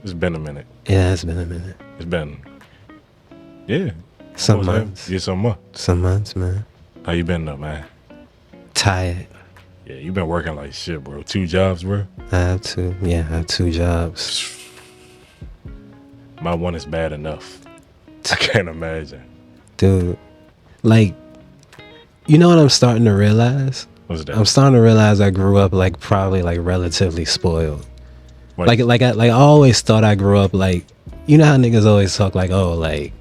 It's been a minute. Yeah, it's been a minute. It's been, yeah. Some months. Yeah, some months. Some months, man. How you been though, man? Tired. Yeah, you been working like shit, bro. 2 jobs, bro? I have 2 jobs. My one is bad enough. I can't imagine. Dude, like, you know what I'm starting to realize? What's that? I'm starting to realize I grew up like probably like relatively spoiled. Like I always thought I grew up like, you know how niggas always talk like, oh, like,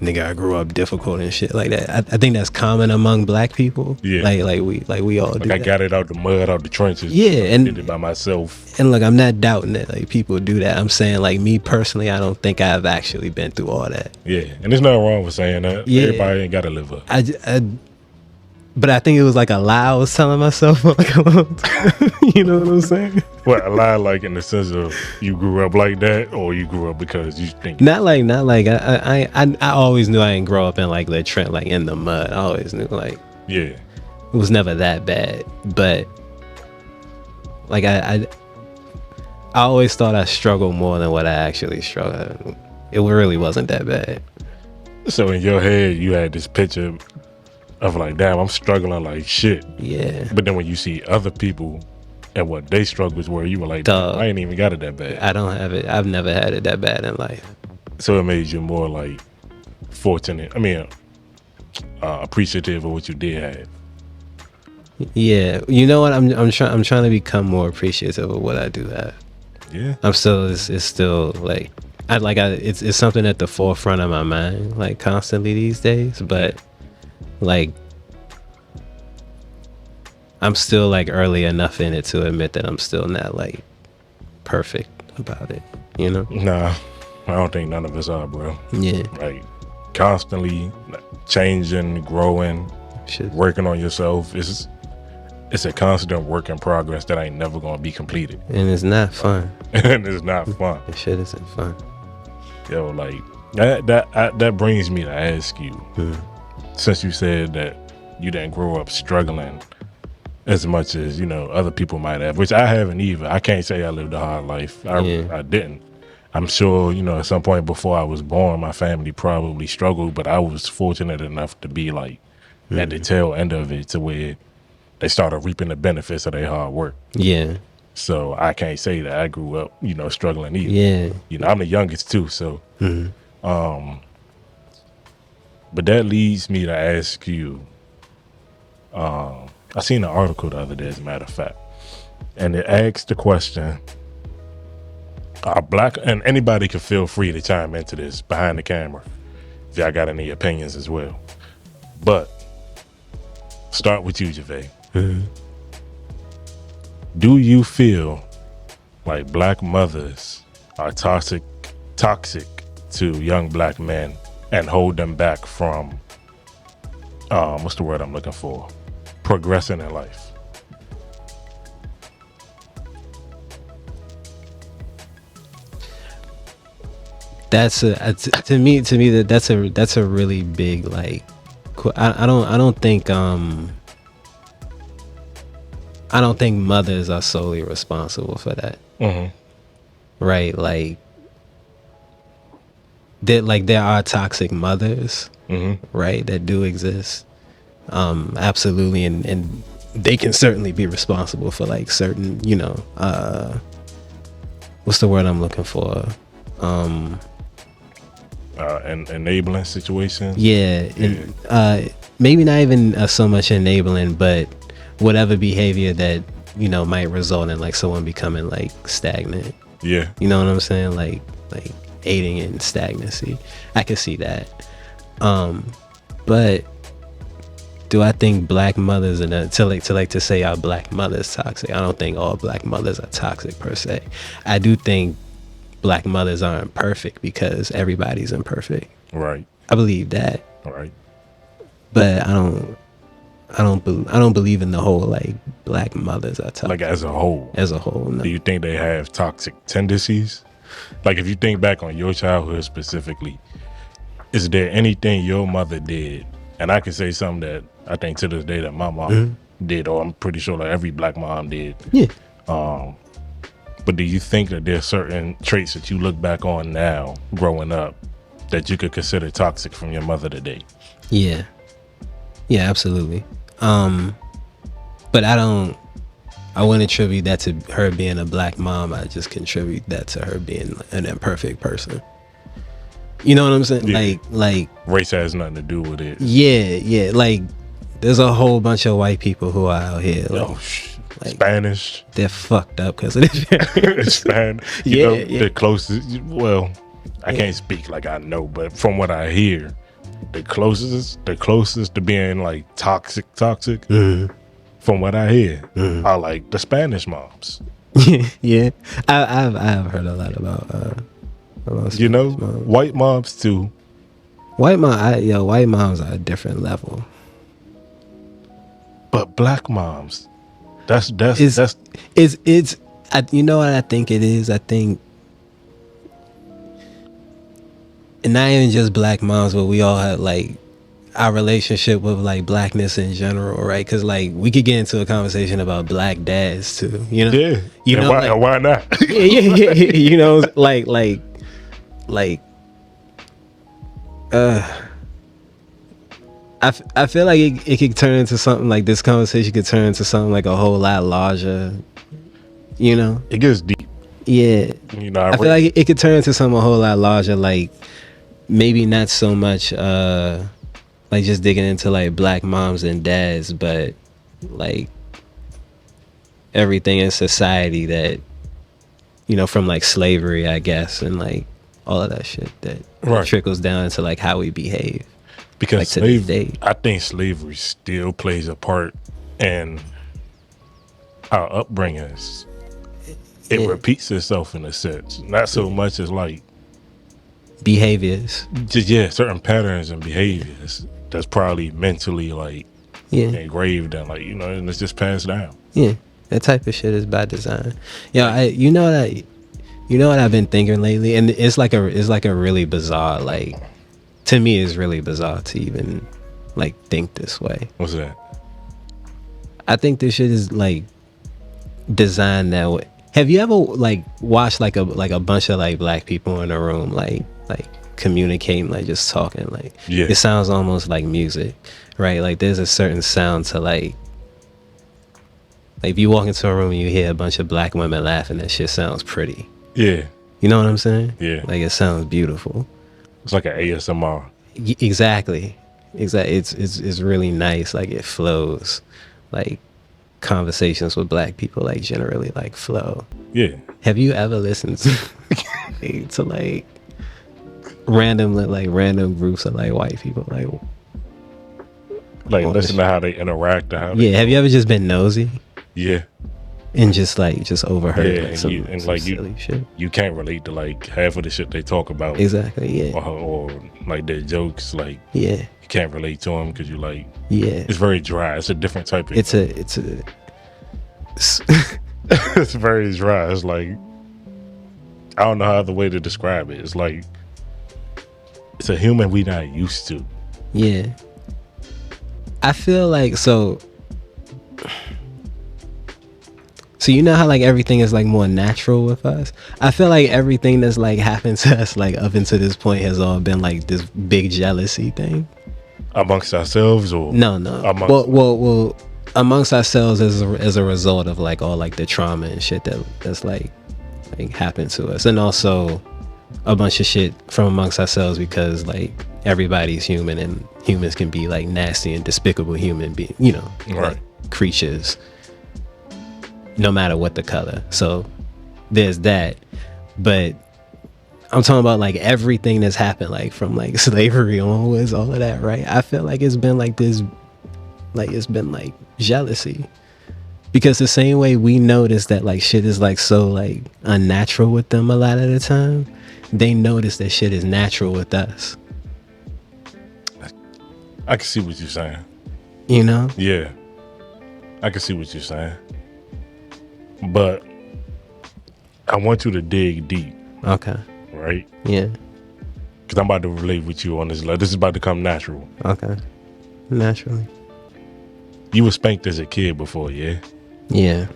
nigga, I grew up difficult and shit like that. I think that's common among black people. Yeah. Like we all do I that. got it out the mud, out the trenches. Yeah, and did it by myself. And look, I'm not doubting that like people do that. I'm saying like me personally, I don't think I've actually been through all that. Yeah, and there's nothing wrong with saying that. Yeah. Everybody ain't got to live up. But I think it was like a lie I was telling myself for like a long time. You know what I'm saying? What, a lie like in the sense of you grew up like that, or you grew up because you think? Not like I always knew I didn't grow up in like the Trent, like in the mud. I always knew like Yeah, it was never that bad. But like I always thought I struggled more than what I actually struggled. It really wasn't that bad. so in your head you had this picture of like, damn, I'm struggling like shit. Yeah. But then when you see other people and what they struggles were, you were like, damn, I ain't even got it that bad. I don't have it. I've never had it that bad in life. So it made you more like fortunate. I mean, appreciative of what you did have. Yeah. You know what? I'm trying to become more appreciative of what I do have. Yeah. I'm still. It's still like it's something at the forefront of my mind like constantly these days. But like I'm still like early enough in it to admit that I'm still not like perfect about it, you know? Nah, I don't think none of us are, bro. Yeah. Like constantly changing, growing, working on yourself. It's a constant work in progress that ain't never gonna be completed. And it's not fun. And it's not fun. It shit isn't fun. Yo, like that brings me to ask you, since you said that you didn't grow up struggling as much as, you know, other people might have, which I haven't either. I can't say I lived a hard life. I didn't. I'm sure, you know, at some point before I was born, my family probably struggled, but I was fortunate enough to be like at the tail end of it to where they started reaping the benefits of their hard work. Yeah. So I can't say that I grew up, you know, struggling either. Yeah. You know, I'm the youngest too, so but that leads me to ask you, I seen an article the other day, as a matter of fact, and it asks the question, are black, and anybody can feel free to chime into this behind the camera if y'all got any opinions as well, but start with you, JaVae. Do you feel like black mothers are toxic to young black men and hold them back from, what's the word I'm looking for? Progressing in life? That's to me that's a really big like. I don't think mothers are solely responsible for that. Right? Like there are toxic mothers, right, that do exist. Absolutely, and they can certainly be responsible for like certain, you know, what's the word I'm looking for? Enabling situations. Yeah. And, maybe not even so much enabling, but whatever behavior that, you know, might result in like someone becoming like stagnant. Yeah. You know what I'm saying? Like aiding in stagnancy. I can see that. But do I think black mothers to say our black mothers toxic? I don't think all black mothers are toxic per se. I do think black mothers aren't perfect because everybody's imperfect. Right. I believe that. Right. But I don't believe in the whole like black mothers are toxic. Like as a whole. As a whole, no. Do you think they have toxic tendencies? Like if you think back on your childhood specifically, is there anything your mother did? And I can say something that I think to this day that my mom did, or I'm pretty sure like every black mom did. Yeah. But do you think that there's certain traits that you look back on now, growing up, that you could consider toxic from your mother today? Yeah, absolutely. But I wouldn't attribute that to her being a black mom. I just contribute that to her being an imperfect person. You know what I'm saying? Yeah. Like race has nothing to do with it. Yeah. Like, there's a whole bunch of white people who are out here. Like, Spanish. They're fucked up because of this. Spanish. You know, the closest. Well, I can't speak like I know, but from what I hear, the closest to being like toxic. From what I hear, are like the Spanish moms. Yeah, I've heard a lot about you know, moms. White moms too. White moms are a different level. But black moms, that's you know what I think it is? I think, and not even just black moms, but we all have like our relationship with like blackness in general, right? Because like we could get into a conversation about black dads too, you know? Yeah. You know, why not? yeah. You know, like I feel like it could turn into something like this conversation could turn into something like a whole lot larger, you know? It gets deep. Yeah. You know, I feel like it could turn into something a whole lot larger, like maybe not so much like just digging into like black moms and dads, but like everything in society that, you know, from like slavery, I guess, and like all of that shit that trickles down into like how we behave. Because like I think slavery still plays a part in our upbringings. It repeats itself in a sense, not so much as like behaviors. Just certain patterns and behaviors that's probably mentally like engraved and like, you know, and it's just passed down. Yeah, that type of shit is by design. You know what I've been thinking lately, and it's like a really bizarre, like, to me it's really bizarre to even like think this way. What's that? I think this shit is like designed that way. Have you ever like watched like a bunch of like black people in a room like communicating, like just talking, like it sounds almost like music, right? Like there's a certain sound to like if you walk into a room and you hear a bunch of black women laughing, that shit sounds pretty. Yeah. You know what I'm saying? Yeah. Like it sounds beautiful. It's like an ASMR. Exactly. It's really nice. Like it flows. Like conversations with black people like generally like flow. Yeah. Have you ever listened to like random groups of like white people like listen to how they interact? Have you ever just been nosy? Yeah. And just overheard like, some silly shit. You can't relate to like half of the shit they talk about. Exactly. Yeah. Or like their jokes. Like you can't relate to them because you like it's very dry. It's a different type of. It's very dry. It's like I don't know how other way to describe it. It's like it's a human we not used to. Yeah. I feel like so you know how like everything is like more natural with us? I feel like everything that's like happened to us like up until this point has all been like this big jealousy thing. Amongst ourselves or no. Well, amongst ourselves as a result of like all like the trauma and shit that's like happened to us, and also a bunch of shit from amongst ourselves because like everybody's human and humans can be like nasty and despicable human beings, you know, like creatures, no matter what the color. So there's that. But I'm talking about like everything that's happened like from like slavery onwards, all of that, right? I feel like it's been like this, like it's been like jealousy, because the same way we notice that like shit is like so like unnatural with them a lot of the time, they notice that shit is natural with us. I can see what you're saying. You know? Yeah. I can see what you're saying. But I want you to dig deep. Okay. Right? Yeah. Because I'm about to relate with you on this. This is about to come natural. Okay. Naturally. You were spanked as a kid before, yeah? Yeah.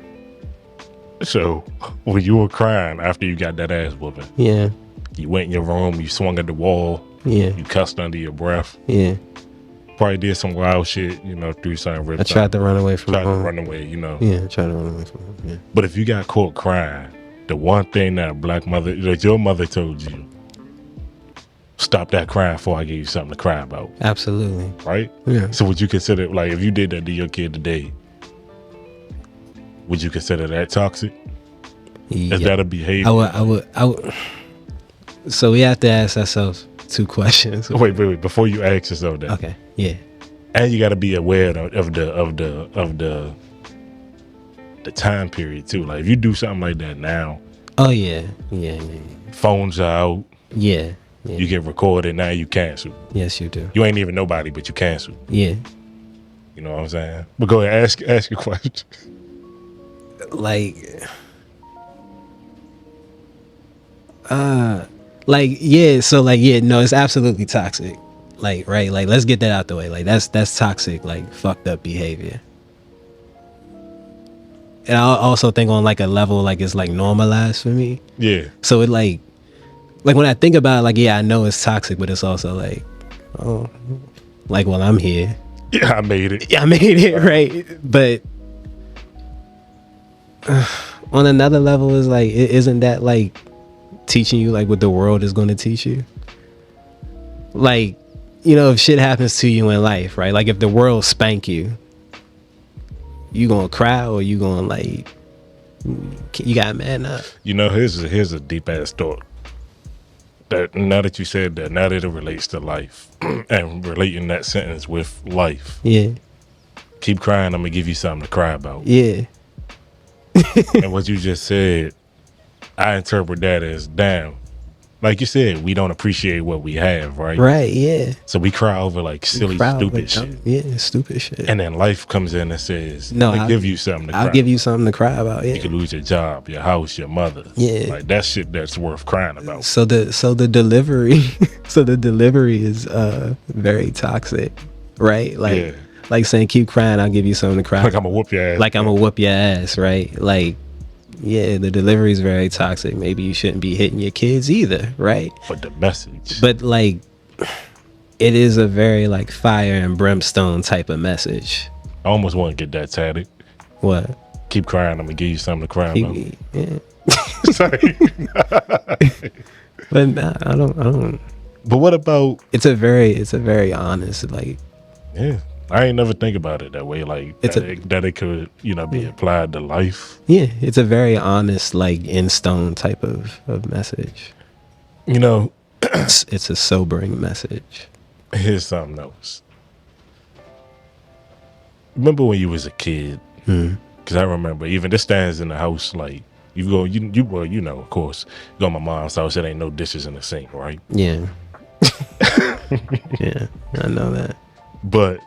So when you were crying after you got that ass whooping, Yeah. you went in your room, you swung at the wall, Yeah. you cussed under your breath, Yeah. probably did some wild shit, threw something, ripped I tried to run away from tried home. to run away, Yeah, I tried to run away from home. Yeah. But if you got caught crying, the one thing that a black mother, that your mother told you, stop that crying before I give you something to cry about. Absolutely. Right? Yeah. So would you consider, like, if you did that to your kid today, would you consider that toxic? Is that a behavior? I would. So we have to ask ourselves 2 questions. Wait. Before you ask yourself that. Okay. Yeah. And you got to be aware of the time period too. Like if you do something like that now. Oh yeah. Phones are out. Yeah. You get recorded, now you cancel. Yes, you do. You ain't even nobody, but you cancel. Yeah. You know what I'm saying? But go ahead, ask your question. No, it's absolutely toxic. Right, let's get that out the way. Like that's toxic, like fucked up behavior. And I also think on like a level, like it's like normalized for me. Yeah. So it like when I think about it, like, yeah, I know it's toxic, but it's also like, oh, like, well, I'm here. Yeah, I made it. Yeah, I made it, right? But on another level, is like, isn't that like teaching you like what the world is going to teach you? Like, if shit happens to you in life, right? Like if the world spank you, you gonna cry or you gonna like, you gotta man up? Here's a deep ass thought. That now that you said that, now that it relates to life and relating that sentence with life. Yeah. Keep crying, I'm gonna give you something to cry about. Yeah. And what you just said, I interpret that as, damn, like you said, we don't appreciate what we have, right? Right, yeah. So we cry over like silly, stupid shit. Yeah, stupid shit. And then life comes in and says, no, I'll give you something to cry I'll give you something to cry about, yeah. You could lose your job, your house, your mother. Yeah. Like that shit that's worth crying about. So the delivery is very toxic, right? Like, yeah. Like saying keep crying, I'll give you something to cry. Like I'm gonna whoop your ass. Like I'm gonna whoop your ass, right? Like, yeah, the delivery is very toxic. Maybe you shouldn't be hitting your kids either, right? But the message. But like, it is a very like fire and brimstone type of message. I almost want to get that tatted. What? Keep crying, I'm gonna give you something to cry about. Yeah. Sorry. But nah, I don't. But what about? It's a very honest, like. Yeah. I ain't never think about it that way, like that it could, be applied to life. Yeah, it's a very honest, like in stone type of message. It's a sobering message. Here's something else. Remember when you was a kid? Because I remember even this stands in the house, like you go, of course, you go to my mom's house, there ain't no dishes in the sink, right? Yeah. Yeah, I know that. But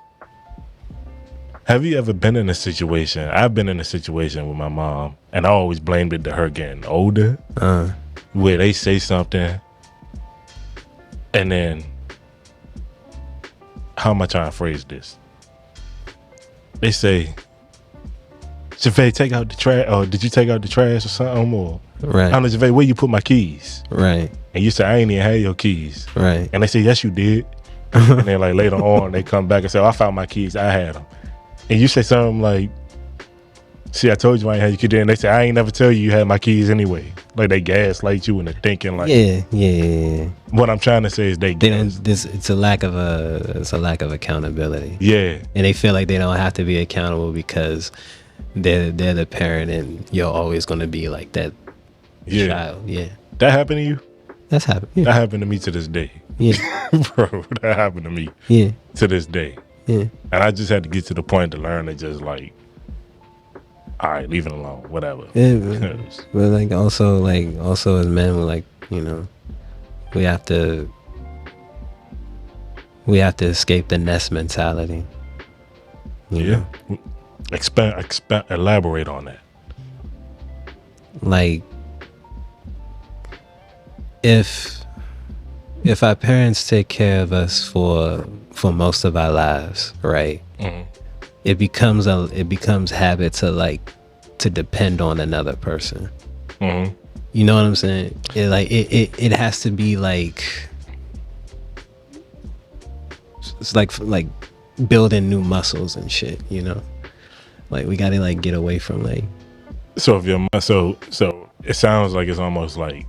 have you ever been in a situation? I've been in a situation with my mom, and I always blamed it to her getting older, where they say something, and then, how am I trying to phrase this? They say, JaVae, take out the trash, or did you take out the trash or something? Or, right. I don't know, JaVae, where you put my keys? Right. And you say, I ain't even had your keys. Right. And they say, yes, you did. And then like later on, they come back and say, oh, I found my keys, I had them. And you say something like, see, I told you I ain't had your keys. And they say, I ain't never tell you had my keys anyway. Like they gaslight you into thinking like, yeah. What I'm trying to say is it's a lack of accountability. Yeah. And they feel like they don't have to be accountable because they're the parent and you're always going to be like that child. Yeah. That happened to you? That's happened. Yeah. That happened to me to this day. Yeah. Bro, that happened to me. Yeah. To this day. Yeah. And I just had to get to the point to learn to just like, all right, leave it alone, whatever. Yeah, but like also as men, we're like, we have to escape the nest mentality. Yeah. Elaborate on that. Like, if our parents take care of us for most of our lives, right? Mm-hmm. It becomes habit to like to depend on another person. Mm-hmm. You know what I'm saying? It has to be like, it's like building new muscles and shit, you know? Like we gotta like get away from like. So if you're so it sounds like it's almost like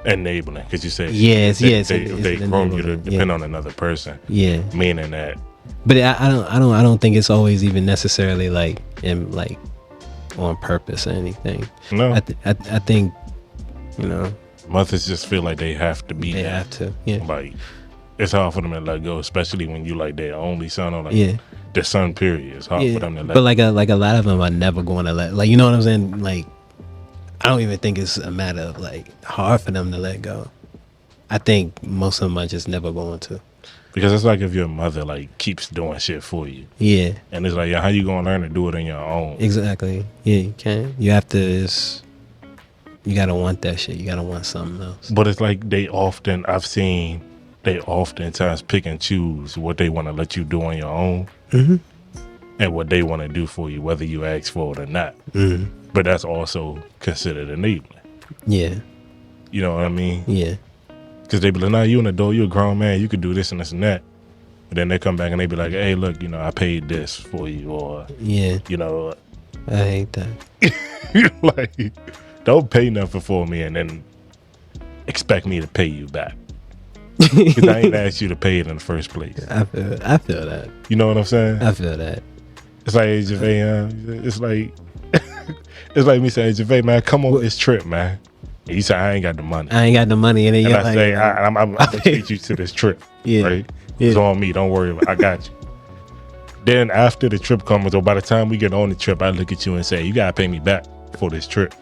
enabling, because you said Yeah, if they grown you to depend on another person. Yeah. Meaning that. But I don't think it's always even necessarily like in like on purpose or anything. No. I think, you know, mothers just feel like they have to be they there. have to. Yeah. Like it's hard for them to let go, especially when you like their only son or like the son period. It's hard for them to let go. But like a lot of them are never going to let, like, you know what I'm saying? Like I don't even think it's a matter of like hard for them to let go. I think most of them are just never going to. Because it's like if your mother like keeps doing shit for you. Yeah. And it's like, yeah, how you gonna learn to do it on your own? Exactly. Yeah, you can't. You have to. You gotta want that shit. You gotta want something else. But it's like I've seen they oftentimes pick and choose what they want to let you do on your own, and what they want to do for you, whether you ask for it or not. But that's also considered enabling. Yeah. You know what I mean? Yeah. Because they be like, nah, you an adult, you're a grown man, you could do this and this and that. But then they come back and they be like, hey, look, you know, I paid this for you, or you know, I hate that. like, don't pay nothing for me and then expect me to pay you back. Because I ain't asked you to pay it in the first place. I feel that. You know what I'm saying? I feel that. It's like, hey, JaVae, it's like it's like me saying, JaVae, man, come on this trip, man. And you say, I ain't got the money. I ain't got the money, and then and you're I like, say, I'm gonna take you to this trip. Right? It's on me. Don't worry about it. I got you. Then after the trip comes, or by the time we get on the trip, I look at you and say, you gotta pay me back for this trip.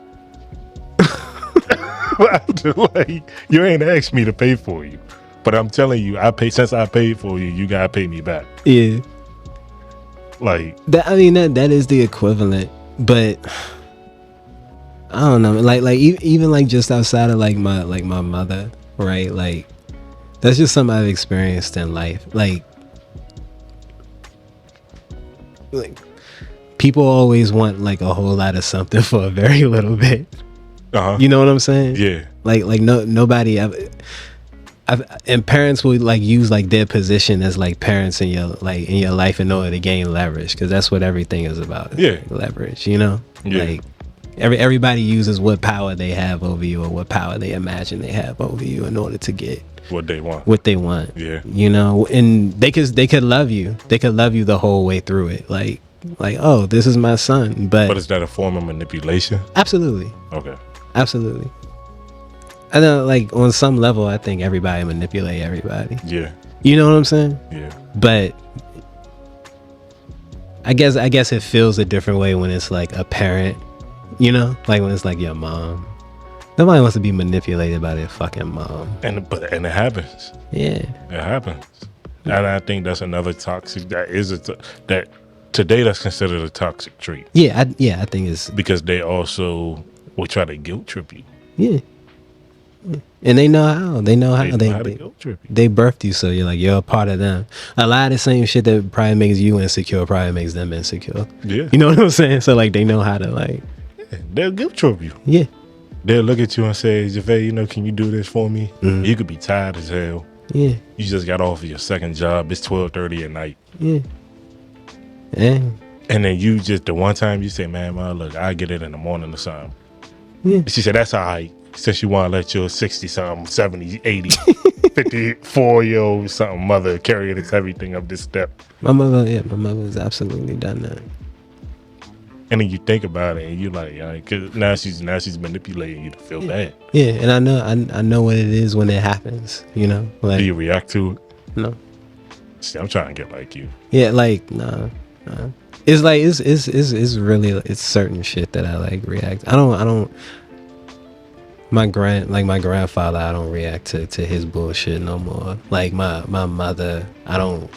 Like, you ain't asked me to pay for you, but I'm telling you, since I paid for you, you gotta pay me back. Yeah. Like that. I mean, that is the equivalent, but I don't know. Like even like just outside of like my mother, right? Like that's just something I've experienced in life. Like people always want like a whole lot of something for a very little bit. You know what I'm saying? Yeah. Like nobody. And parents would like use like their position as like parents in your life in order to gain leverage, because that's what everything is about. Yeah. Leverage. You know. Yeah. Like everybody uses what power they have over you, or what power they imagine they have over you, in order to get what they want. Yeah. You know, and they could love you. They could love you the whole way through it. Like, oh, this is my son. But is that a form of manipulation? Absolutely. Okay. Absolutely. I know, like on some level, I think everybody manipulate everybody. Yeah. You know what I'm saying? Yeah. But I guess it feels a different way when it's like a parent. You know, like when it's like your mom. Nobody wants to be manipulated by their fucking mom. And it happens. Yeah. It happens. And I think that's another toxic, that today that's considered a toxic trait. Yeah, I think it's because they also will try to guilt trip you. Yeah. And they know how. They guilt trip you. They birthed you, so you're a part of them. A lot of the same shit that probably makes you insecure probably makes them insecure. Yeah. You know what I'm saying? So like they know how to like. Yeah, they'll guilt trip you. Yeah. They'll look at you and say, JaVae, you know, can you do this for me? Mm-hmm. You could be tired as hell. Yeah. You just got off of your second job. It's 12:30 at night. Yeah. Yeah. And then you just, the one time you say, man, look, I get it in the morning or something. Yeah. She said, that's all right. Since you want to let your 60-something, 70, 80, 54-year-old something mother carry this everything up this step. My mother's absolutely done that. And then you think about it and you're like, cause now she's manipulating you to feel bad. Yeah, and I know what it is when it happens, you know? Like, do you react to it? No. See, I'm trying to get like you. Yeah, like, nah. It's like it's really certain shit that I like react. I don't my grandfather, I don't react to his bullshit no more. Like my mother, I don't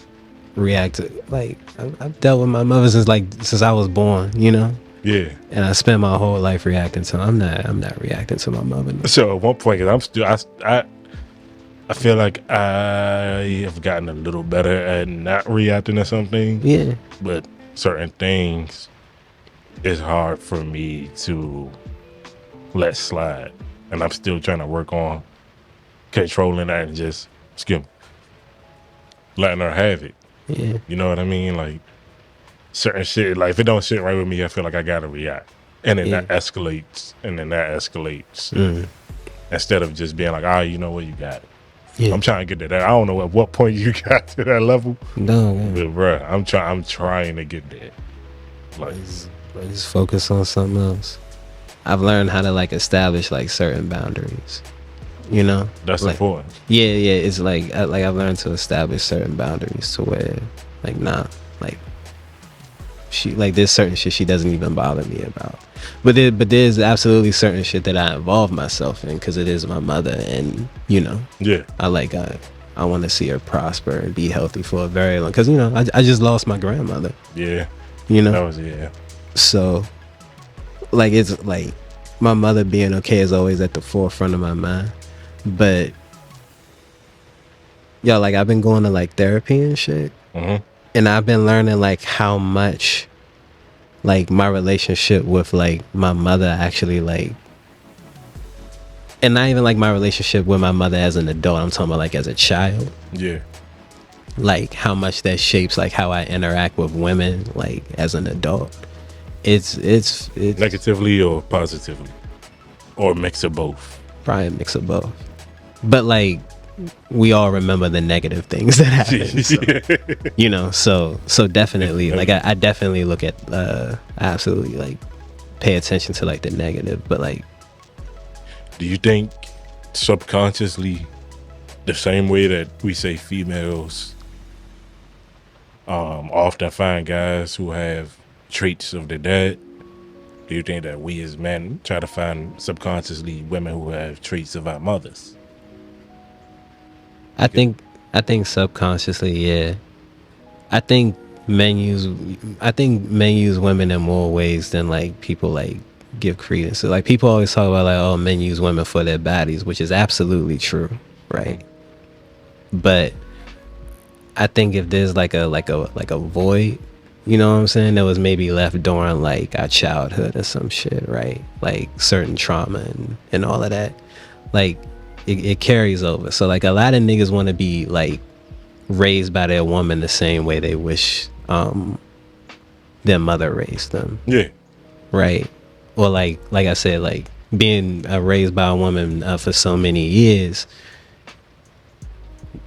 react to, like I've dealt with my mother since I was born, you know? Yeah. And I spent my whole life reacting to I'm not reacting to my mother. So at one point, cause I'm still I feel like I have gotten a little better at not reacting to something. Yeah. But certain things it's hard for me to let slide, and I'm still trying to work on controlling that and just letting her have it. Yeah. You know what I mean? Like certain shit, like if it don't sit right with me, I feel like I gotta react, and then that escalates, instead of just being like, you know what, you got it. Yeah. I'm trying to get to that. I don't know at what point you got to that level. No, but bruh, I'm trying to get there. Like, just focus on something else. I've learned how to like establish like certain boundaries. You know, that's like, important. Yeah. It's like I've learned to establish certain boundaries to where like like she like there's certain shit she doesn't even bother me about. But there's absolutely certain shit that I involve myself in because it is my mother, and you know, I want to see her prosper and be healthy for a very long. Because you know, I just lost my grandmother. Yeah, you know, that was So, like, it's like my mother being okay is always at the forefront of my mind. But yo, like I've been going to like therapy and shit, and I've been learning like how much like my relationship with like my mother actually like, and not even like my relationship with my mother as an adult, I'm talking about like as a child. Like how much that shapes like how I interact with women like as an adult. It's negatively or positively, or a mix of both. Probably a mix of both. But like we all remember the negative things that happen. So, you know, so definitely like I definitely look at absolutely like pay attention to like the negative. But like, do you think subconsciously the same way that we say females often find guys who have traits of their dad, do you think that we as men try to find subconsciously women who have traits of our mothers? I think subconsciously, yeah. I think men use women in more ways than like people like give credence. So like people always talk about like, oh, men use women for their bodies, which is absolutely true, right? But I think if there's like a void, you know what I'm saying, that was maybe left during like our childhood or some shit, right? Like certain trauma and all of that, like it carries over. So like a lot of niggas want to be like raised by their woman the same way they wish their mother raised them. Yeah. Right. Or like I said, like being raised by a woman for so many years,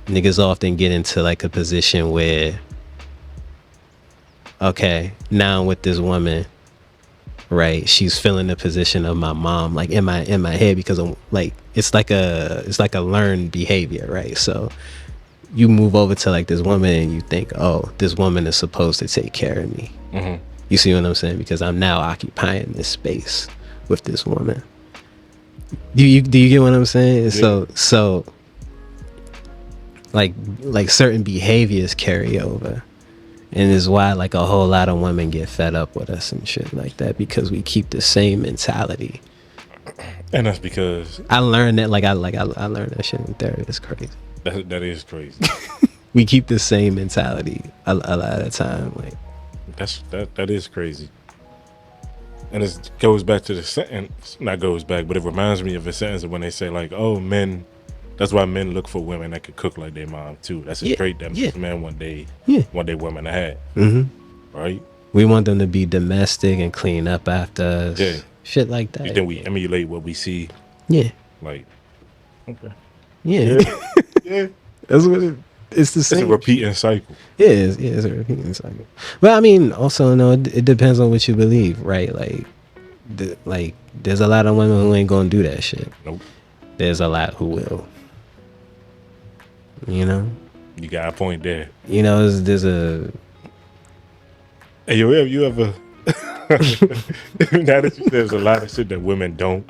niggas often get into like a position where, okay, now I'm with this woman, right? She's filling the position of my mom, like in my head, because I'm like it's like a learned behavior, right? So you move over to like this woman and you think, oh, this woman is supposed to take care of me. You see what I'm saying? Because I'm now occupying this space with this woman. Do you get what I'm saying? Yeah. So like certain behaviors carry over. And is why like a whole lot of women get fed up with us and shit like that, because we keep the same mentality. And that's because I learned that I learned that shit in therapy. It's crazy. That is crazy. We keep the same mentality a lot of the time. Like that is crazy. And it goes back to the sentence. Not goes back, but it reminds me of a sentence of when they say like, oh, men. That's why men look for women that could cook like their mom too. That's a trait that men one day women had. Right? We want them to be domestic and clean up after us. Yeah. Shit like that. You think we emulate what we see? Yeah. Like, okay. Yeah. Yeah. That's what it's the same. It's a repeating cycle. Yeah, it's a repeating cycle. But I mean, also, no, it depends on what you believe, right? Like, there's a lot of women who ain't gonna do that shit. Nope. There's a lot who will. You know? You got a point there. You know, there's a... Hey, you ever... now that there's a lot of shit that women don't,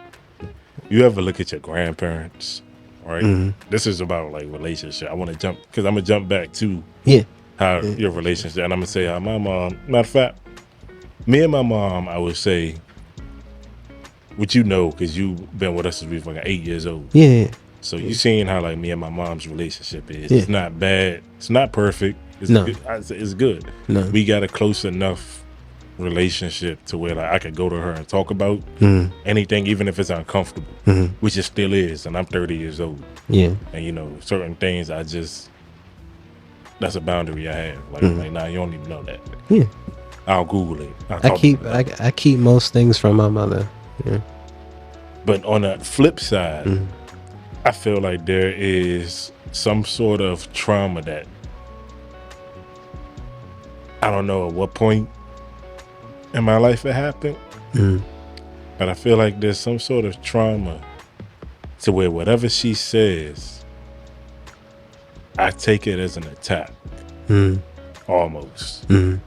you ever look at your grandparents, right? This is about like relationship. I want to jump, because I'm going to jump back to how your relationship, and I'm going to say how my mom... Matter of fact, me and my mom, I would say, which you know, because you've been with us since we were like 8 years old. Yeah. So you seen how like me and my mom's relationship is. It's not bad. It's not perfect. It's good. It's good. No. We got a close enough relationship to where like I could go to her and talk about anything, even if it's uncomfortable, which it still is. And I'm 30 years old. Yeah. And you know, certain things that's a boundary I have. Like nah, you don't even know that. Yeah. I'll Google it. I keep most things from my mother. Yeah. But on the flip side, I feel like there is some sort of trauma that I don't know at what point in my life it happened, but I feel like there's some sort of trauma to where whatever she says, I take it as an attack, almost. And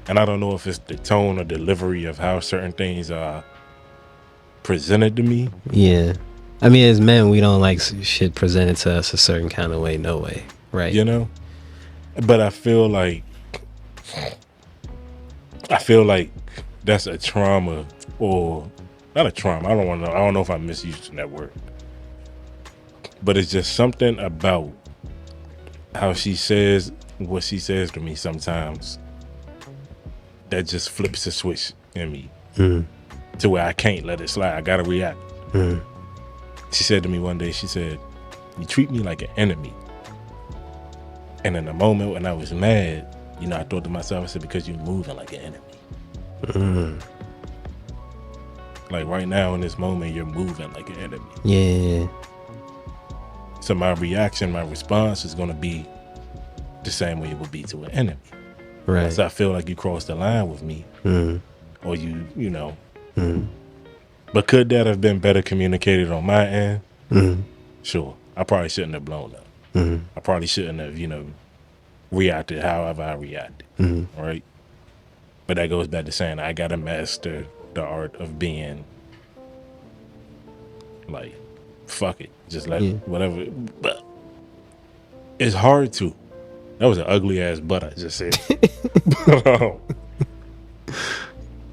I don't know if it's the tone or delivery of how certain things are presented to me. Yeah. I mean, as men, we don't like shit presented to us a certain kind of way, no way, right? You know? But I feel like that's a trauma, or not a trauma. I don't know if I'm misusing that word. But it's just something about how she says what she says to me sometimes that just flips a switch in me to where I can't let it slide. I gotta react. She said to me one day, she said, "You treat me like an enemy." And in the moment when I was mad, you know, I thought to myself, I said, because you're moving like an enemy. Like right now in this moment, you're moving like an enemy. Yeah. So my reaction, my response is going to be the same way it would be to an enemy. Right. So I feel like you crossed the line with me, or you know. But could that have been better communicated on my end? Sure. I probably shouldn't have blown up. I probably shouldn't have, you know, reacted however I reacted. Right? But that goes back to saying I gotta master the art of being like, fuck it. Just let it, whatever. But it's hard to. That was an ugly ass butt I just said.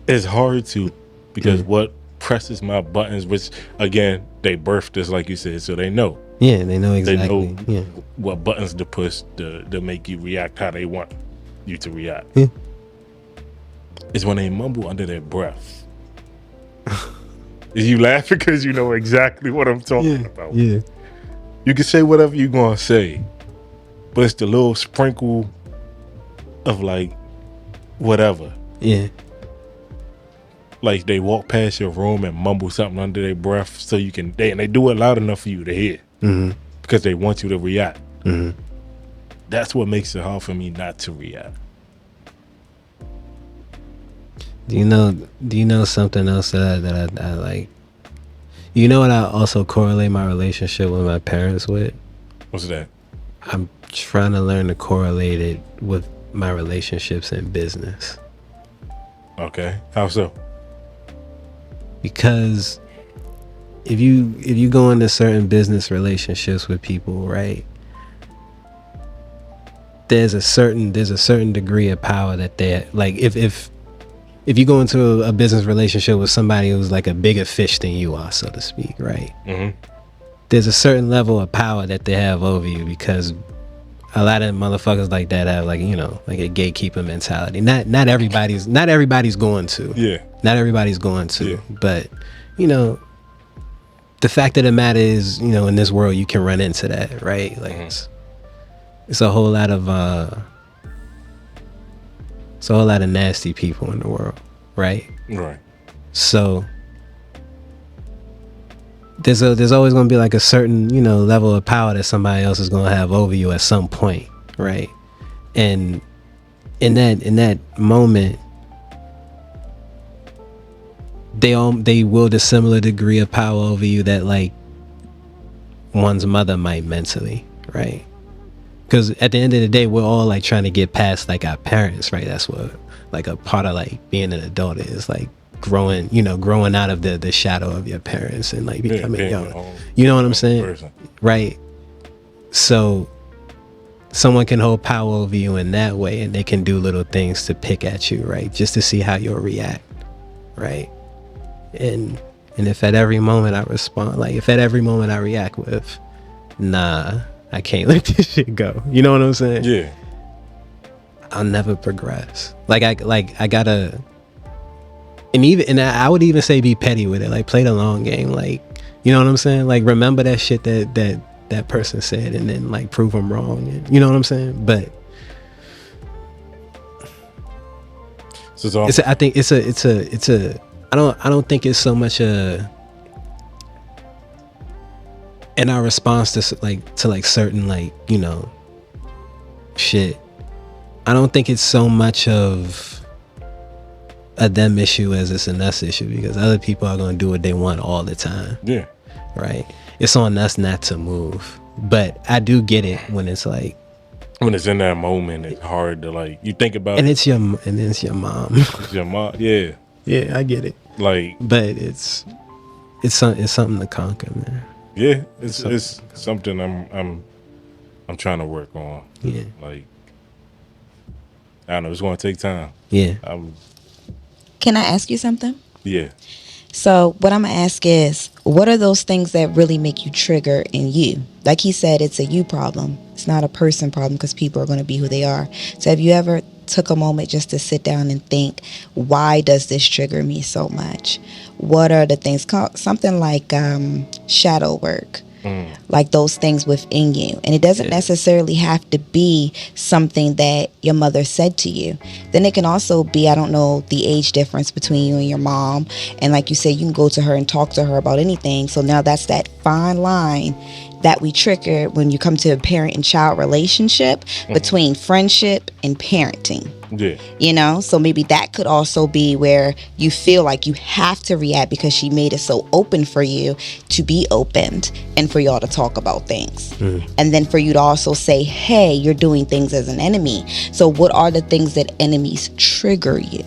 It's hard to, because what presses my buttons, which again, they birthed us like you said, so they know. Yeah, they know exactly. They know what buttons to push to make you react how they want you to react. It's when they mumble under their breath. You laugh because you know exactly what I'm talking about. Yeah. You can say whatever you're gonna say, but it's the little sprinkle of like whatever. Yeah. Like they walk past your room and mumble something under their breath so you can, and they do it loud enough for you to hear because they want you to react. That's what makes it hard for me not to react. Do you know something else that I like? You know what I also correlate my relationship with my parents with? What's that? I'm trying to learn to correlate it with my relationships in business. Okay. How so? Because if you go into certain business relationships with people, right? There's a certain degree of power that they like. If you go into a business relationship with somebody who's like a bigger fish than you are, so to speak, right? There's a certain level of power that they have over you, because a lot of motherfuckers like that have like, you know, like a gatekeeper mentality. Not everybody's going to. Yeah. Not everybody's going to. Yeah. But, you know, the fact of the matter is, you know, in this world you can run into that, right? Like it's a whole lot of nasty people in the world, right? Right. So there's always going to be like a certain, you know, level of power that somebody else is going to have over you at some point, right? And in that moment, they wield a similar degree of power over you that like one's mother might mentally, right? Because at the end of the day, we're all like trying to get past like our parents, right? That's what like a part of like being an adult is, like growing out of the shadow of your parents and like becoming young. You know what I'm saying? Person. Right. So someone can hold power over you in that way, and they can do little things to pick at you, right? Just to see how you'll react. Right. And if at every moment I respond, like if at every moment I react with, nah, I can't let this shit go. You know what I'm saying? Yeah. I'll never progress. I gotta And I would even say be petty with it, like play the long game, like, you know what I'm saying, like remember that shit that person said, and then like prove them wrong, and, you know what I'm saying. But I think it's a I don't think it's so much in our response to certain, like, you know, shit. I don't think it's so much of a them issue as it's an us issue, because other people are going to do what they want all the time. Yeah. Right. It's on us not to move. But I do get it when it's like, when it's in that moment, it's hard to, like, you think about and it. It's your mom. It's your mom. Yeah. Yeah, I get it. Like, but it's something to conquer, man. Yeah, it's something I'm trying to work on. Yeah. Like, I don't know, it's going to take time. Yeah. Can I ask you something? Yeah. So what I'm going to ask is, what are those things that really make you trigger in you? Like he said, it's a you problem. It's not a person problem, because people are going to be who they are. So have you ever took a moment just to sit down and think, why does this trigger me so much? What are the things? Something like shadow work. Like those things within you. And it doesn't necessarily have to be something that your mother said to you. Then it can also be, I don't know, the age difference between you and your mom. And like you said, you can go to her and talk to her about anything. So now that's that fine line that we trigger when you come to a parent and child relationship between friendship and parenting. Yeah. You know, so maybe that could also be where you feel like you have to react because she made it so open for you to be opened and for y'all to talk about things. And then for you to also say, hey, you're doing things as an enemy. So what are the things that enemies trigger you?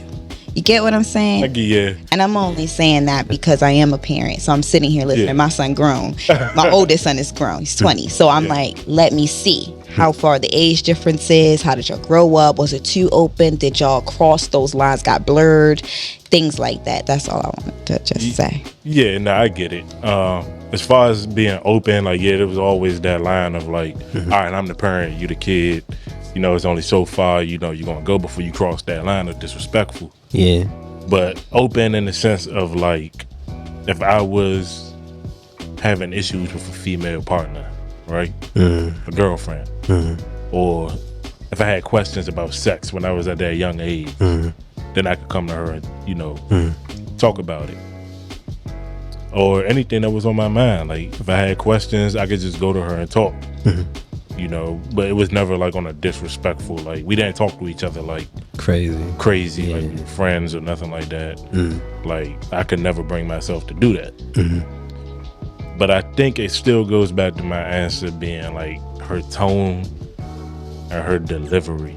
You get what I'm saying? Yeah. And I'm only saying that because I am a parent. So I'm sitting here listening. My son grown. My oldest son is grown. He's 20. So I'm like, let me see how far the age difference is. How did y'all grow up? Was it too open? Did y'all cross those lines? Got blurred? Things like that. That's all I wanted to just say. Yeah, no, I get it. As far as being open, like, yeah, there was always that line of like, all right, I'm the parent, you the kid. You know, it's only so far, you know, you're going to go before you cross that line of disrespectful. Yeah. But open in the sense of like, if I was having issues with a female partner, right? A girlfriend. Or if I had questions about sex when I was at that young age, then I could come to her and, you know, talk about it. Or anything that was on my mind. Like, if I had questions, I could just go to her and talk. You know, but it was never like on a disrespectful, like, we didn't talk to each other like crazy, like we were friends or nothing like that. Like, I could never bring myself to do that. But I think it still goes back to my answer being like her tone and her delivery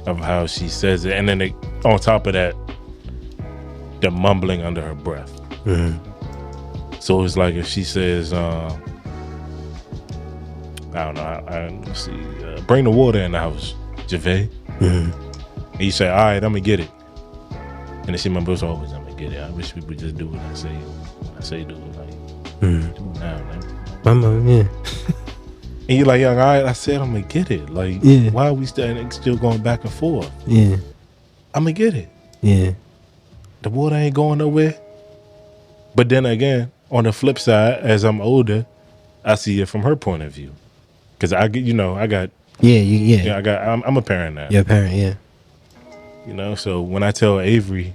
of how she says it, and then on top of that, the mumbling under her breath. So it's like if she says, I don't know, let's see, bring the water in the house, JaVae. And you say, all right, I'm gonna get it. And then she remembers always, I'm gonna get it. I wish people just do what I say. When I say do it, like, do it now, like. Mama, yeah. And you're like, all right, I said I'm gonna get it. Like, why are we still going back and forth? Yeah. I'm gonna get it. Yeah. The water ain't going nowhere. But then again, on the flip side, as I'm older, I see it from her point of view. Cause I get, you know, I got. I'm a parent now. You're a parent, yeah. You know, so when I tell Avery,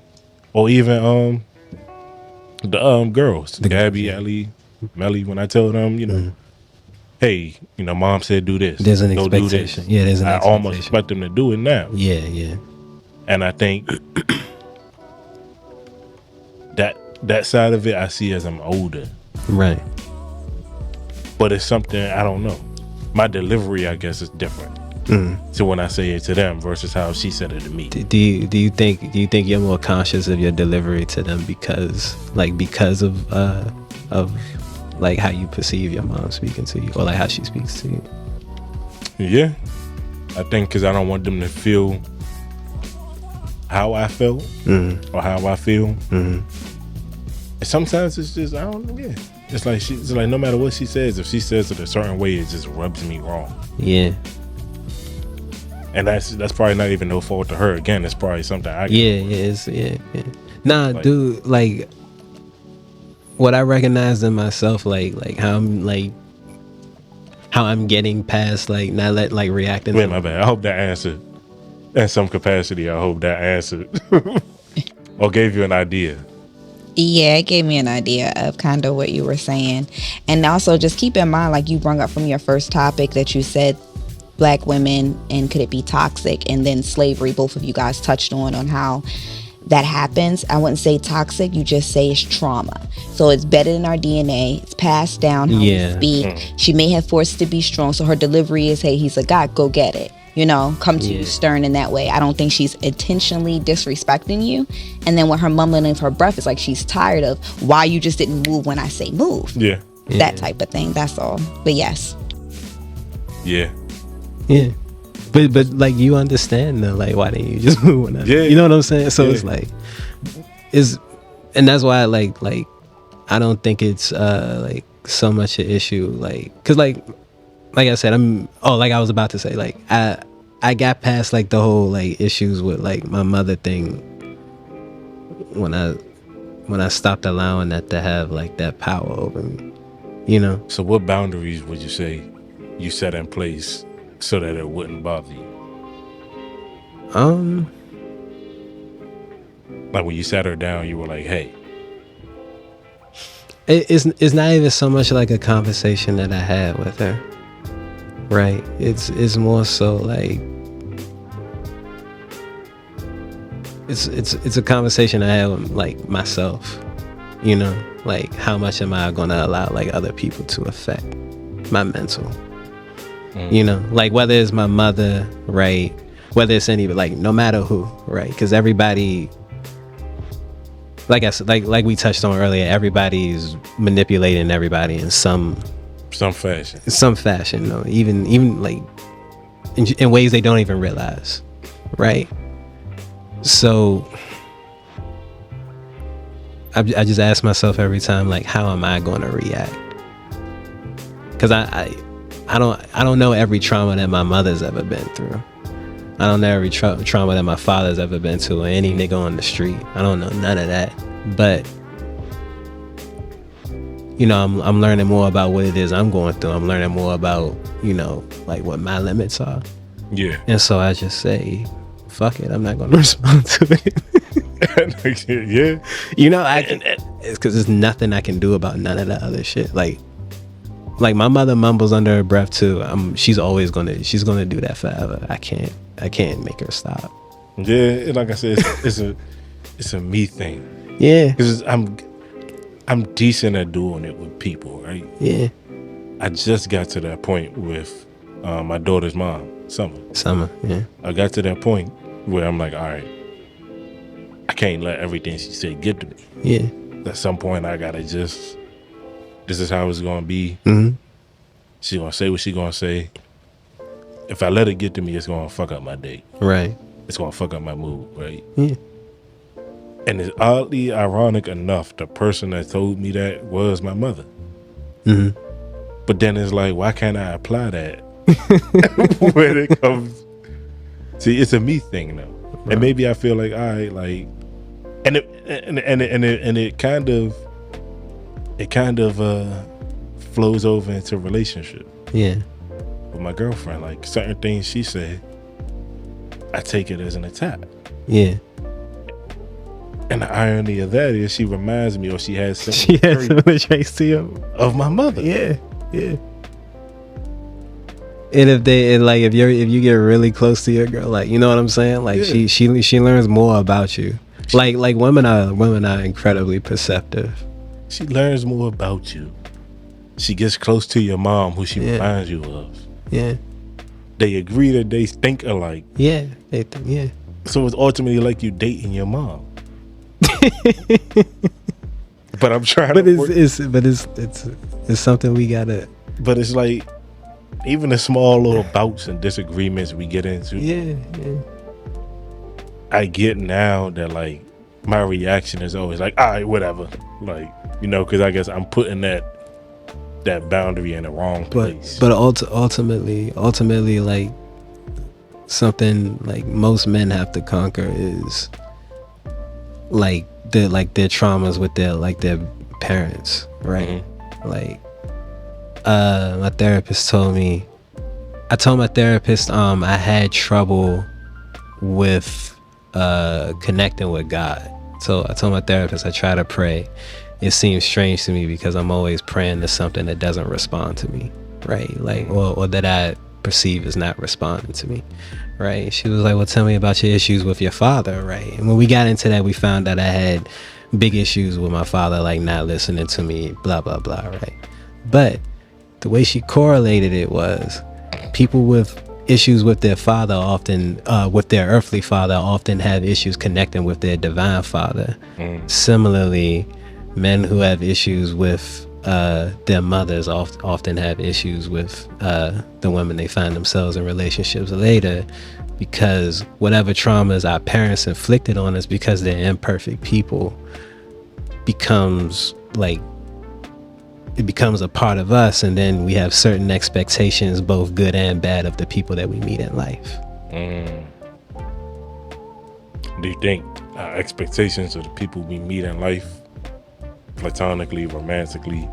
or even the girls, Gabby, Ellie, Melly, when I tell them, you know, hey, you know, mom said do this. There's an don't expectation. Do this. Yeah, there's an I expectation. almost expect them to do it now. Yeah. And I think that side of it I see as I'm older. Right. But it's something, I don't know. My delivery, I guess, is different. So when I say it to them versus how she said it to me. Do you think you're more conscious of your delivery to them because of like how you perceive your mom speaking to you, or like how she speaks to you? Yeah, I think because I don't want them to feel how I felt or how I feel. And sometimes it's just, I don't know. Yeah, it's like no matter what she says, if she says it a certain way, it just rubs me wrong. Yeah. And that's probably not even no fault to her. Again, it's probably something I can yeah. Nah, Like, dude, like what I recognize in myself, like how I'm getting past like not like reacting. man, my bad. I hope that answered in some capacity. I hope that answered or gave you an idea. Yeah, it gave me an idea of kind of what you were saying. And also just keep in mind, like you brought up from your first topic that you said black women and could it be toxic, and then slavery, both of you guys touched on how that happens. I wouldn't say toxic, you just say it's trauma. So it's better in our DNA, it's passed down how we speak. She may have forced to be strong, so her delivery is, hey, he's a guy, go get it, you know, come to you stern in that way. I don't think she's intentionally disrespecting you. And then when her mumbling of her breath, it's like she's tired of why you just didn't move when I say move. That type of thing, that's all. But yes. Yeah, but like you understand though, like why didn't you just move when I, you know what I'm saying? So it's like and that's why like I don't think it's like so much an issue, like because like I said, like I was about to say, like I got past like the whole like issues with like my mother thing when I stopped allowing that to have like that power over me, you know. So what boundaries would you say you set in place so that it wouldn't bother you? Like when you sat her down, you were like, hey. It's not even so much like a conversation that I had with her, right? It's more so like it's a conversation I have with like myself, you know, like how much am I gonna allow like other people to affect my mental, you know, like whether it's my mother, right, whether it's any, like no matter who, right, because everybody, like I said, like we touched on earlier, everybody's manipulating everybody in some fashion, no, even like in ways they don't even realize, right? So I just ask myself every time, like, how am I going to react? Because I don't know every trauma that my mother's ever been through. I don't know every trauma that my father's ever been to, or any nigga on the street. I don't know none of that. But you know, I'm learning more about what it is I'm going through. I'm learning more about, you know, like what my limits are. Yeah. And so I just say, fuck it, I'm not going to respond to it. Yeah. You know, it's because there's nothing I can do about none of the other shit. Like my mother mumbles under her breath too. She's gonna do that forever. I can't make her stop. Yeah, and like I said, it's a me thing. Yeah, because I'm decent at doing it with people, right? Yeah. I just got to that point with my daughter's mom, Summer. Yeah. I got to that point where I'm like, all right, I can't let everything she said get to me. Yeah. At some point, I gotta just. This is how it's gonna be. Mm-hmm. She gonna say what she gonna say. If I let it get to me, it's gonna fuck up my day. Right. It's gonna fuck up my mood. Right. Yeah. And it's oddly ironic enough, the person that told me that was my mother. Mm-hmm. But then it's like, why can't I apply that when it comes? See, it's a me thing though, right. And maybe I feel like I like, and it kind of flows over into relationship. Yeah. With my girlfriend, like certain things she said, I take it as an attack. Yeah. And the irony of that is she reminds me, or she has some traits of my mother. Yeah. Yeah. And if you get really close to your girl, like, you know what I'm saying? Like she learns more about you. Like women are incredibly perceptive. She learns more about you. She gets close to your mom, who she reminds you of. Yeah. They agree that they think alike. Yeah. So it's ultimately like you dating your mom. But I'm trying it's something we gotta. But it's like even the small little bouts and disagreements we get into. Yeah. I get now that like my reaction is always like, all right, whatever. Like, you know, because I guess I'm putting that boundary in the wrong place. But ultimately, like something like most men have to conquer is like their traumas with their parents, right? Like my therapist told me, I told my therapist I had trouble with connecting with God. So I told my therapist I try to pray. It seems strange to me because I'm always praying to something that doesn't respond to me, right? Like or that I perceive as not responding to me, right? She was like, well, tell me about your issues with your father, right? And when we got into that, we found that I had big issues with my father, like not listening to me, blah blah blah, right? But the way she correlated it was people with issues with their father often with their earthly father often have issues connecting with their divine father. Similarly, men who have issues with their mothers often have issues with the women they find themselves in relationships later, because whatever traumas our parents inflicted on us because they're imperfect people becomes a part of us, and then we have certain expectations, both good and bad, of the people that we meet in life. Do you think our expectations of the people we meet in life, platonically, romantically,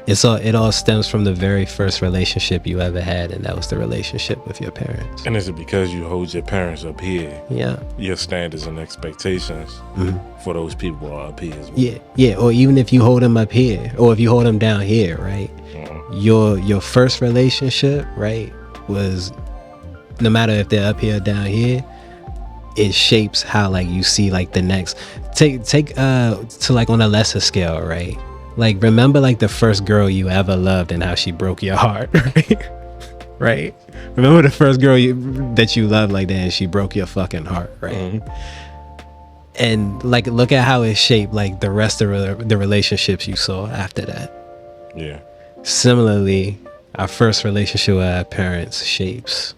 it all stems from the very first relationship you ever had, and that was the relationship with your parents? and is it because you hold your parents up here, Yeah. your standards and expectations for those people are up here as well? Yeah. Or even if you hold them up here, or if you hold them down here, right? Your first relationship, right, was, no matter if they're up here or down here, it shapes how like you see like the next. Take to like on a lesser scale, right? Like, remember like the first girl you ever loved and how she broke your heart, right? Right? Remember the first girl that you loved like that and she broke your fucking heart, right? And like, look at how it shaped like the rest of the relationships you saw after that. Yeah. Similarly, our first relationship with our parents shapes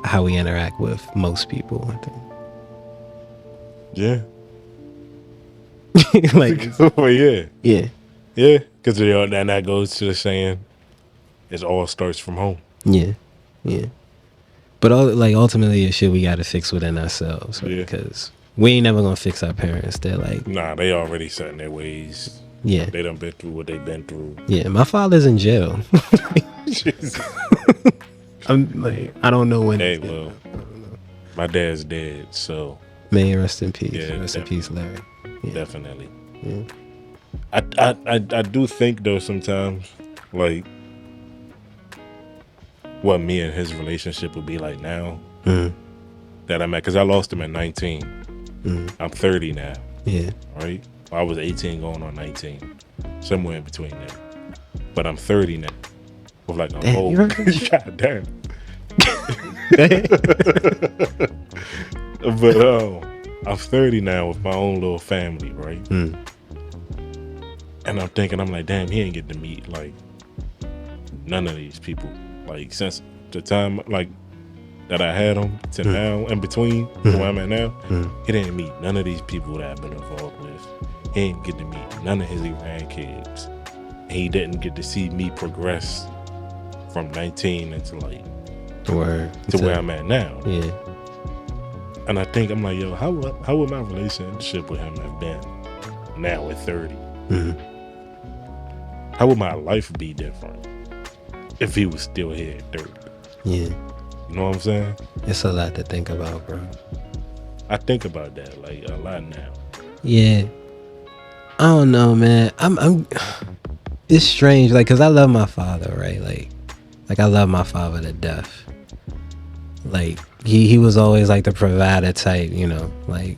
how we interact with most people, I think. Yeah. Like, Well, yeah. yeah. Yeah. Because and that goes to the saying, it all starts from home. Yeah. But ultimately, it's shit we got to fix within ourselves, right? Yeah. Because we ain't never gonna fix our parents. They're like, Nah, they already set in their ways. yeah, They done been through what they've been through. yeah. My father's in jail. Jesus. I'm like, I don't know when. Hey, well, my dad's dead, so May he rest in peace. Yeah, Rest in peace, Larry. Yeah. definitely. Yeah. I do think though sometimes, like, what me and his relationship would be like now that I'm at, because I lost him at 19. I'm 30 now. Yeah. Right? I was 18 going on 19, somewhere in between there. But I'm 30 now. With like a Damn, whole, you heard that shit? God damn. But I'm 30 now with my own little family, right? And I'm thinking, I'm like, damn, he ain't get to meet like none of these people. Like, since the time like that I had him to now, in between where I'm at now, he didn't meet none of these people that I've been involved with. He didn't get to meet none of his grandkids. He didn't get to see me progress from 19 into like Where I'm at now. Yeah. And I think, I'm like, yo, how would my relationship with him have been now at 30? How would my life be different if he was still here at 30? Yeah. You know what I'm saying? It's a lot to think about, bro. I think about that like a lot now. Yeah. I don't know, man. I'm it's strange, like, cause I love my father, right? Like I love my father to death. Like he was always like the provider type, you know, like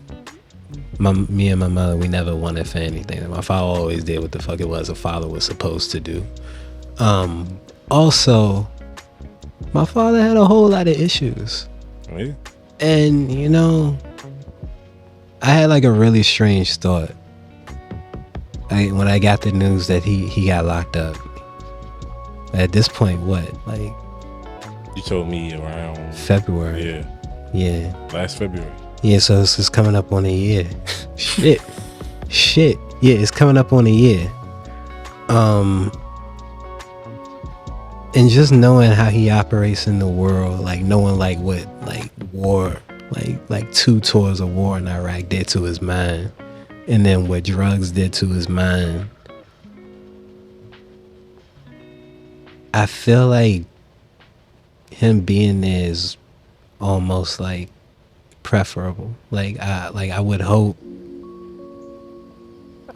me and my mother, we never wanted for anything. My father always did what the fuck it was a father was supposed to do. Also, my father had a whole lot of issues. Oh, yeah? And, you know, I had like a really strange thought. When I got the news that he got locked up. At this point, what? Like, You told me around February. Yeah. Last February. Yeah, so it's just coming up on a year. Shit. Yeah, it's coming up on a year. And just knowing how he operates in the world, like knowing like what like war like 2 tours of war in Iraq did to his mind, and then what drugs did to his mind. I feel like him being there is almost like preferable. Like I would hope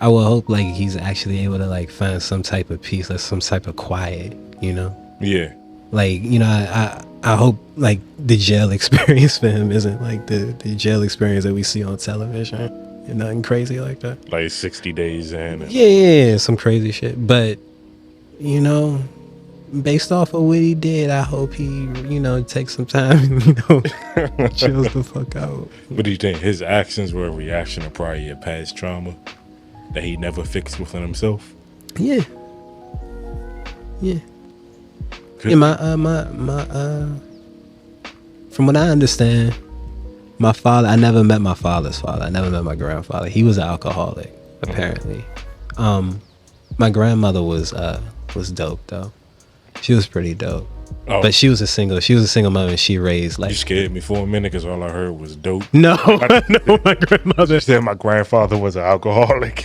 like he's actually able to like find some type of peace or some type of quiet, you know? Yeah. Like, you know, I hope like the jail experience for him isn't like the jail experience that we see on television and nothing crazy like that. Like 60 days in. Yeah, some crazy shit. But, you know, based off of what he did, I hope he, you know, takes some time and, you know, chills the fuck out. What do you think? His actions were a reaction to probably a past trauma that he never fixed within himself? Yeah. Yeah. Could- Yeah, from what I understand, my father, I never met my father's father. I never met my grandfather. He was an alcoholic, apparently. My grandmother was dope though. She was pretty dope. Oh. But she was a single mother, and she raised like. You scared me for a minute because all I heard was dope. No, no, my grandmother. She said my grandfather was an alcoholic.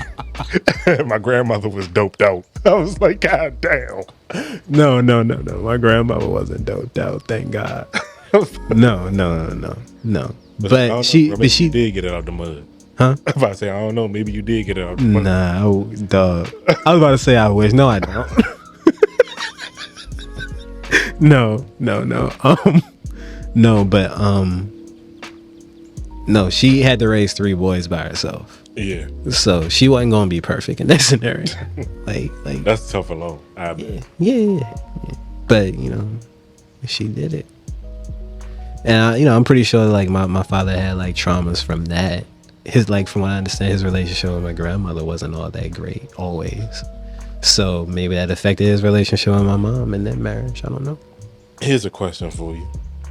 My grandmother was doped out. I was like, God damn. No. My grandmother wasn't doped out, thank God. No. But she did get it out the mud. Huh? I'm about to say, I don't know. Maybe you did get it out the mud. Nah, dog. I was about to say I wish. No, I don't. No. No, she had to raise 3 boys by herself. Yeah. So she wasn't gonna be perfect in that scenario. like That's tough alone. I bet. yeah. But you know, she did it. And you know, I'm pretty sure like my father had like traumas from that. His like, from what I understand, his relationship with my grandmother wasn't all that great always. So maybe that affected his relationship with my mom and that marriage. I don't know. Here's a question for you.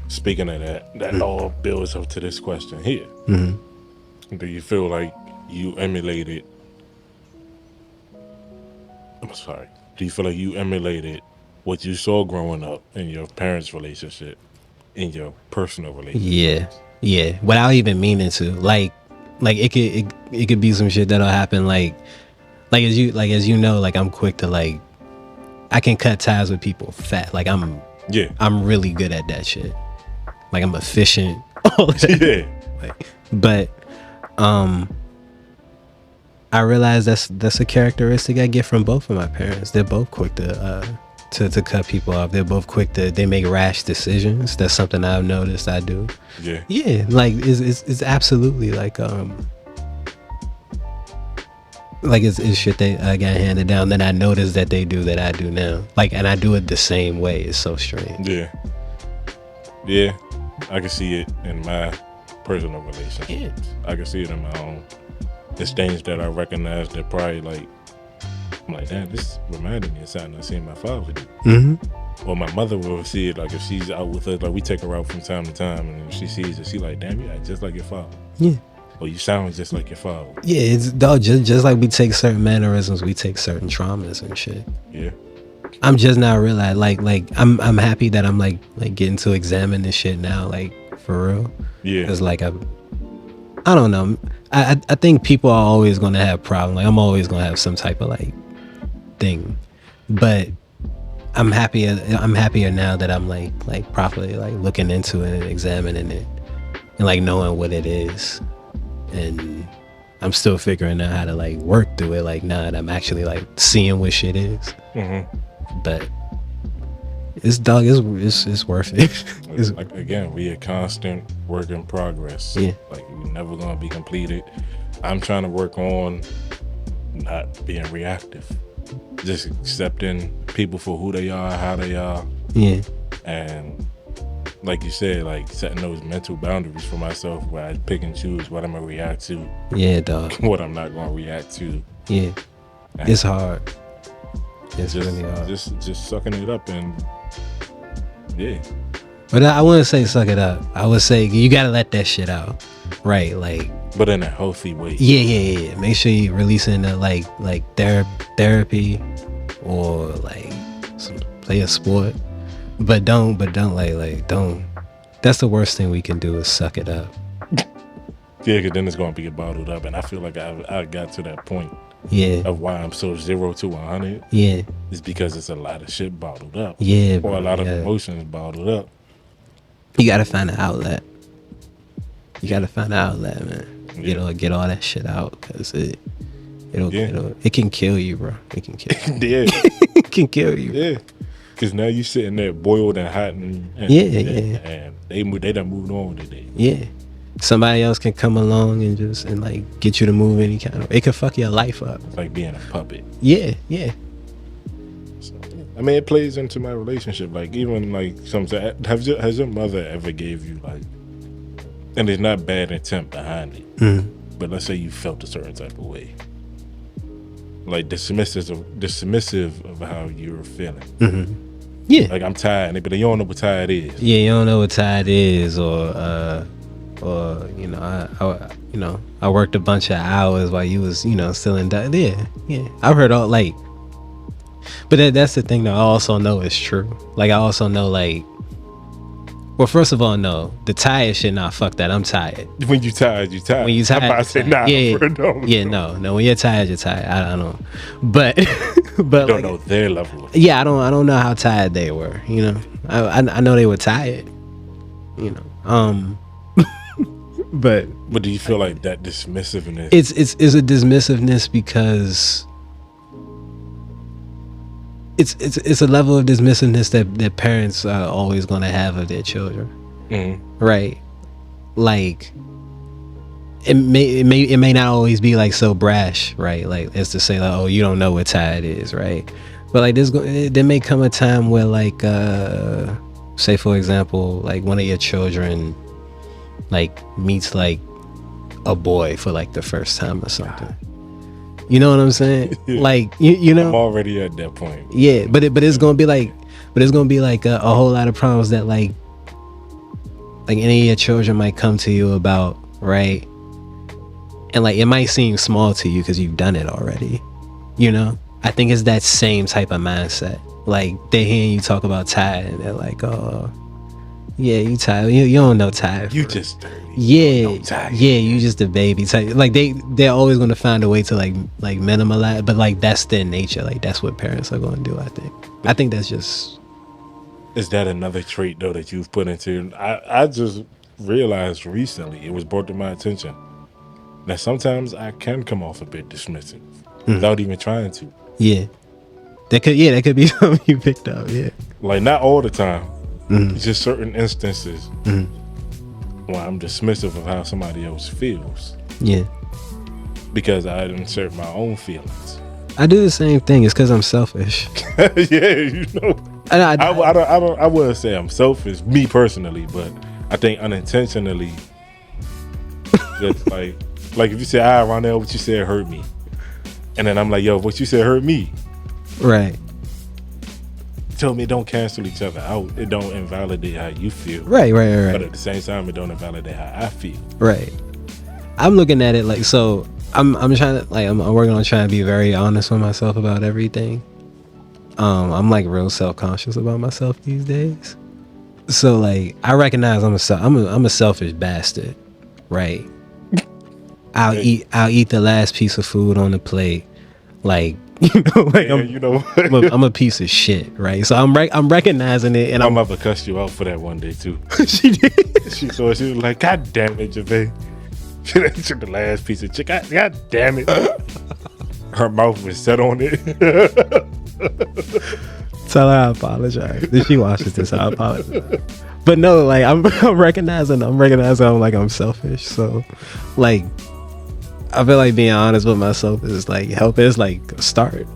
Speaking of that all builds up to this question here. Mm-hmm. Do you feel like you emulated? I'm sorry. Do you feel like you emulated what you saw growing up in your parents' relationship, in your personal relationship? Yeah. Without even meaning to. Like it could be some shit that'll happen. Like as you know, like I'm quick to like, I can cut ties with people fat. Like I'm really good at that shit. Like I'm efficient. All of that. Yeah. Like, but I realize that's a characteristic I get from both of my parents. They're both quick to cut people off. They're both quick they make rash decisions. That's something I've noticed I do. Yeah, like it's absolutely like it's shit they got handed down. Then I noticed that they do that I do now. Like, and I do it the same way. It's so strange. Yeah, I can see it in my personal relationships. Yeah. I can see it in my own. It's things that I recognize that probably like, I'm like, damn, this reminded me of something I seen my father do. Mm-hmm. Or my mother will see it, like if she's out with us, like we take her out from time to time, and if she sees it, she like, damn, you act just like your father. Yeah. Or you sound just like your father. Yeah, it's dog, just like we take certain mannerisms, we take certain traumas and shit. Yeah. I'm just now realizing, like I'm happy that I'm like getting to examine this shit now, like for real. Yeah. It's like I don't know. I think people are always gonna have problems. Like I'm always gonna have some type of like thing, but I'm happier now that I'm like properly like looking into it and examining it and like knowing what it is. And I'm still figuring out how to like work through it. Like now that I'm actually like seeing what shit is. Mm-hmm. But it's worth it. It's, like again, we a constant work in progress. Yeah. Like we're never gonna be completed. I'm trying to work on not being reactive. Just accepting people for who they are, how they are. Yeah. And like you said, like setting those mental boundaries for myself where I pick and choose what I'm gonna react to. Yeah, dog. What I'm not gonna react to. Yeah. And it's hard. It's just, really hard. Just sucking it up and yeah. But I wouldn't say suck it up. I would say you gotta let that shit out. Right, like. But in a healthy way. Yeah. Make sure you release it into like therapy or like play a sport. But don't like don't. That's the worst thing we can do is suck it up. Yeah, because then it's going to be bottled up. And I feel like I got to that point Yeah. of why I'm so 0 to 100. Yeah. Is because it's a lot of shit bottled up. Yeah, or bro, a lot of yeah. emotions bottled up. You gotta find an outlet. You gotta find an outlet, man. Get all that shit out, cause it can kill you, bro. It can kill you. Yeah. It can kill you. Yeah. Because now you sitting there boiled and hot and they done moved on today. Yeah. Somebody else can come along and like get you to move any kind of. It could fuck your life up. It's like being a puppet. Yeah, yeah. So, I mean, it plays into my relationship. Like even like sometimes, has your mother ever gave you like, and it's not bad intent behind it, but let's say you felt a certain type of way, like dismissive of how you were feeling. Yeah. Like I'm tired, but you don't know what tired is. Yeah, you don't know what tired is, or I worked a bunch of hours while you was still in that. Yeah. I've heard all like, but that's the thing that I also know is true. Like I also know like, well, first of all, no, the tired shit. Nah, fuck that. I'm tired. When you tired, you tired. When you tired, I'm about to say nah. No. When you're tired, you're tired. I don't. But you don't know their level. Yeah, I don't know how tired they were. I know they were tired. But do you feel like that dismissiveness? It's a dismissiveness because it's a level of dismissiveness that parents are always going to have of their children, right? Like it may not always be like so brash, right? Like as to say like, oh, you don't know what tired is, right? But like there may come a time where like say for example like one of your children like meets like a boy for like the first time or something. You know what I'm saying? Yeah. Like you know, I'm already at that point. Yeah, but it's gonna be like a whole lot of problems that like any of your children might come to you about, right? And like it might seem small to you because you've done it already. I think it's that same type of mindset. Like they hearing you talk about tired and they're like, oh, yeah, you tired. You don't know tired. You just dirty. Yeah, yeah, you just a baby. Like they're always gonna find a way to like minimize, but like that's their nature. Like that's what parents are gonna do. I think that's just. Is that another trait though that you've put into? I just realized recently, it was brought to my attention that sometimes I can come off a bit dismissive without even trying to. Yeah, that could be something you picked up. Yeah, like not all the time. Just certain instances when I'm dismissive of how somebody else feels. Yeah, because I insert my own feelings. I do the same thing. It's because I'm selfish. Yeah, I wouldn't say I'm selfish, me personally, but I think unintentionally, just like if you say, Ronell, what you said hurt me, and then I'm like, yo, what you said hurt me, right? Tell me, it don't cancel each other out. It don't invalidate how you feel. Right. But at the same time, it don't invalidate how I feel. Right. I'm looking at it like, so I'm trying to like I'm working on trying to be very honest with myself about everything. I'm like real self-conscious about myself these days. So like I recognize I'm a selfish bastard, right? I'll eat the last piece of food on the plate, like. I'm a piece of shit, right? So I'm recognizing it, and I'm about to cuss you out for that one day too. She did. She was like, God damn it, JaVae. She took the last piece of chicken. God damn it. Her mouth was set on it. Tell her I apologize. If she watches this, I apologize. But no, like I'm recognizing I'm selfish. So like I feel like being honest with myself is like helping. It's like a start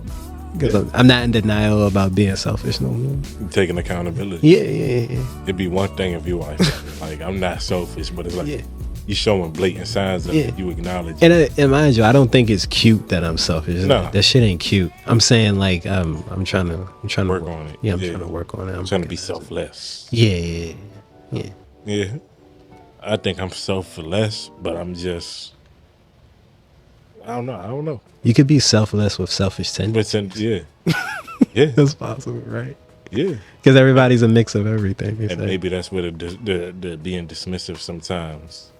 because I'm not in denial about being selfish no more. Taking accountability. Yeah. It'd be one thing if you like I'm not selfish, but it's like you showing blatant signs of it. You acknowledge. And mind you, I don't think it's cute that I'm selfish. No, like, that shit ain't cute. I'm saying like I'm trying to work on it. Yeah, I'm trying to work on it. I'm trying to be selfless. Yeah. I think I'm selfless, but I'm just. I don't know. You could be selfless with selfish tendencies. Yeah. That's possible, right? Yeah. Because everybody's a mix of everything. And maybe that's where the being dismissive sometimes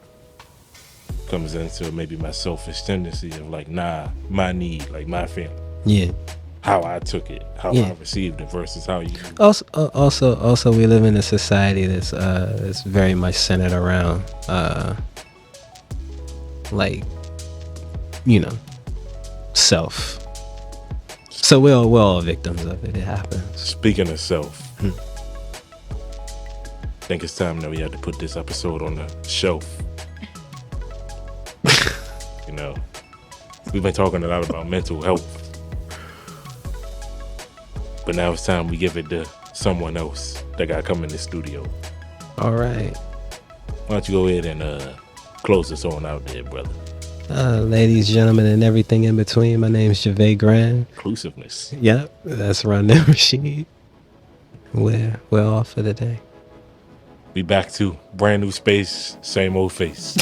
comes into maybe my selfish tendency of like, nah, my need, like my family. Yeah. How I took it, how I received it versus how you. Also, we live in a society that's very much centered around, like, you know, self. So we're all victims of it. It happens. Speaking of self, I think it's time that we have to put this episode on the shelf. You know, we've been talking a lot about mental health. But now it's time we give it to someone else that got to come in the studio. All right. Why don't you go ahead and close us on out there, brother? Ladies, gentlemen, and everything in between, my name's JaVae Graham. Inclusiveness. Yep, that's Ronell Rashid. We're off for the day. We back to brand new space, same old face.